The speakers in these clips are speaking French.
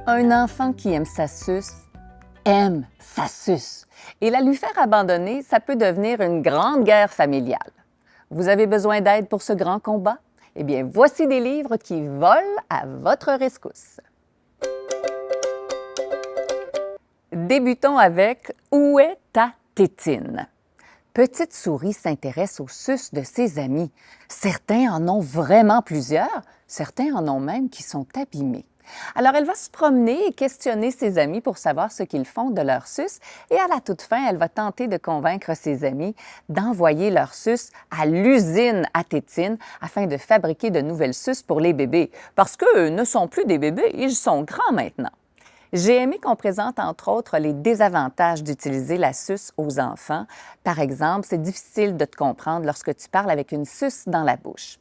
Un enfant qui aime sa suce, aime sa suce. Et la lui faire abandonner, ça peut devenir une grande guerre familiale. Vous avez besoin d'aide pour ce grand combat? Eh bien, voici des livres qui volent à votre rescousse. Débutons avec « Où est ta tétine ?» Petite Souris s'intéresse aux suces de ses amis. Certains en ont vraiment plusieurs, certains en ont même qui sont abîmés. Alors, elle va se promener et questionner ses amis pour savoir ce qu'ils font de leurs suces et à la toute fin, elle va tenter de convaincre ses amis d'envoyer leurs suces à l'usine à tétine afin de fabriquer de nouvelles suces pour les bébés. Parce qu'eux ne sont plus des bébés, ils sont grands maintenant. J'ai aimé qu'on présente entre autres les désavantages d'utiliser la suce aux enfants. Par exemple, c'est difficile de te comprendre lorsque tu parles avec une suce dans la bouche.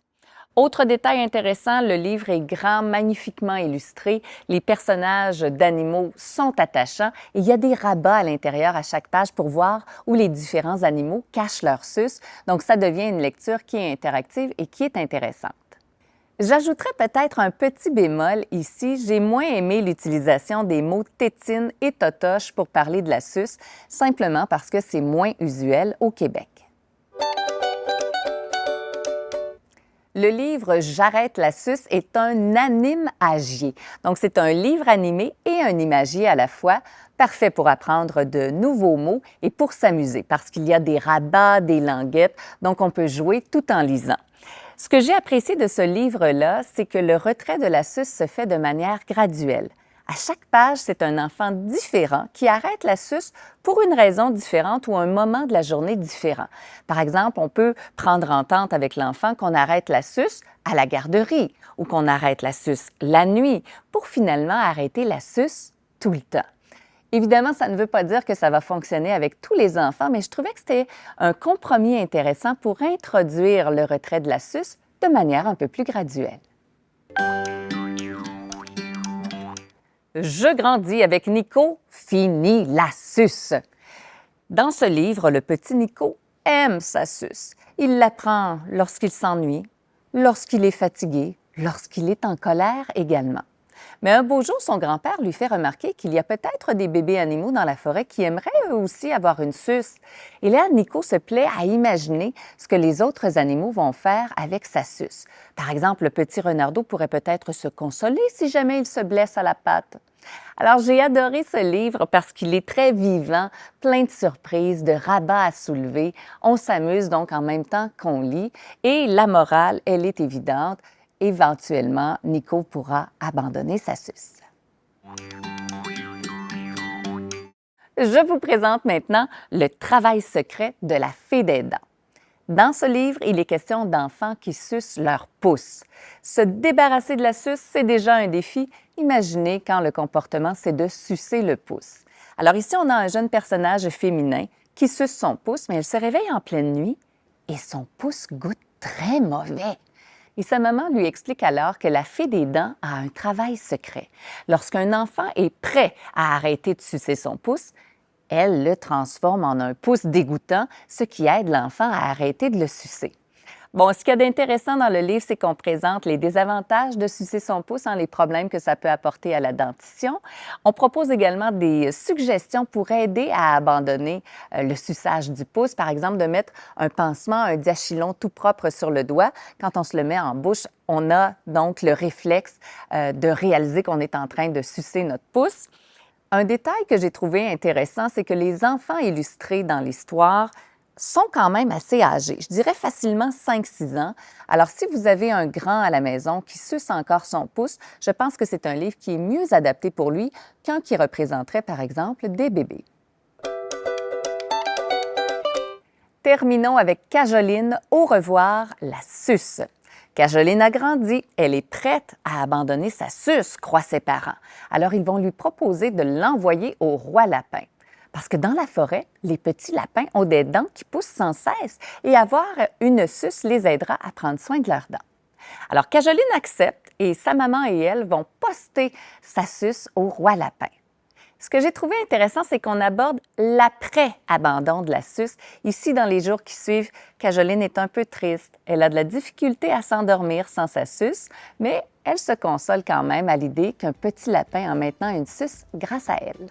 Autre détail intéressant, le livre est grand, magnifiquement illustré. Les personnages d'animaux sont attachants et il y a des rabats à l'intérieur à chaque page pour voir où les différents animaux cachent leur suce. Donc, ça devient une lecture qui est interactive et qui est intéressante. J'ajouterais peut-être un petit bémol ici. J'ai moins aimé l'utilisation des mots tétine et totoche pour parler de la suce, simplement parce que c'est moins usuel au Québec. Le livre « J'arrête la suce » est un animagier. Donc, c'est un livre animé et un imagier à la fois, parfait pour apprendre de nouveaux mots et pour s'amuser, parce qu'il y a des rabats, des languettes, donc on peut jouer tout en lisant. Ce que j'ai apprécié de ce livre-là, c'est que le retrait de la suce se fait de manière graduelle. À chaque page, c'est un enfant différent qui arrête la suce pour une raison différente ou un moment de la journée différent. Par exemple, on peut prendre entente avec l'enfant qu'on arrête la suce à la garderie ou qu'on arrête la suce la nuit pour finalement arrêter la suce tout le temps. Évidemment, ça ne veut pas dire que ça va fonctionner avec tous les enfants, mais je trouvais que c'était un compromis intéressant pour introduire le retrait de la suce de manière un peu plus graduelle. Je grandis avec Nico, fini la suce. Dans ce livre, le petit Nico aime sa suce. Il la prend lorsqu'il s'ennuie, lorsqu'il est fatigué, lorsqu'il est en colère également. Mais un beau jour, son grand-père lui fait remarquer qu'il y a peut-être des bébés animaux dans la forêt qui aimeraient eux aussi avoir une suce. Et là, Nico se plaît à imaginer ce que les autres animaux vont faire avec sa suce. Par exemple, le petit renardeau pourrait peut-être se consoler si jamais il se blesse à la patte. Alors, j'ai adoré ce livre parce qu'il est très vivant, plein de surprises, de rabats à soulever. On s'amuse donc en même temps qu'on lit. Et la morale, elle est évidente. Éventuellement, Nico pourra abandonner sa suce. Je vous présente maintenant le travail secret de la fée des dents. Dans ce livre, il est question d'enfants qui sucent leur pouce. Se débarrasser de la suce, c'est déjà un défi. Imaginez quand le comportement, c'est de sucer le pouce. Alors ici, on a un jeune personnage féminin qui suce son pouce, mais elle se réveille en pleine nuit et son pouce goûte très mauvais. Et sa maman lui explique alors que la fée des dents a un travail secret. Lorsqu'un enfant est prêt à arrêter de sucer son pouce, elle le transforme en un pouce dégoûtant, ce qui aide l'enfant à arrêter de le sucer. Bon, ce qu'il y a d'intéressant dans le livre, c'est qu'on présente les désavantages de sucer son pouce, les problèmes que ça peut apporter à la dentition. On propose également des suggestions pour aider à abandonner le suçage du pouce. Par exemple, de mettre un pansement, un diachylon tout propre sur le doigt. Quand on se le met en bouche, on a donc le réflexe de réaliser qu'on est en train de sucer notre pouce. Un détail que j'ai trouvé intéressant, c'est que les enfants illustrés dans l'histoire sont quand même assez âgés, je dirais facilement 5-6 ans. Alors, si vous avez un grand à la maison qui suce encore son pouce, je pense que c'est un livre qui est mieux adapté pour lui qu'un qui représenterait, par exemple, des bébés. Terminons avec Cajoline, au revoir, la suce. Cajoline a grandi, elle est prête à abandonner sa suce, croient ses parents. Alors, ils vont lui proposer de l'envoyer au roi lapin. Parce que dans la forêt, les petits lapins ont des dents qui poussent sans cesse et avoir une suce les aidera à prendre soin de leurs dents. Alors, Cajoline accepte et sa maman et elle vont poster sa suce au roi lapin. Ce que j'ai trouvé intéressant, c'est qu'on aborde l'après-abandon de la suce. Ici, dans les jours qui suivent, Cajoline est un peu triste. Elle a de la difficulté à s'endormir sans sa suce, mais elle se console quand même à l'idée qu'un petit lapin a maintenant une suce grâce à elle.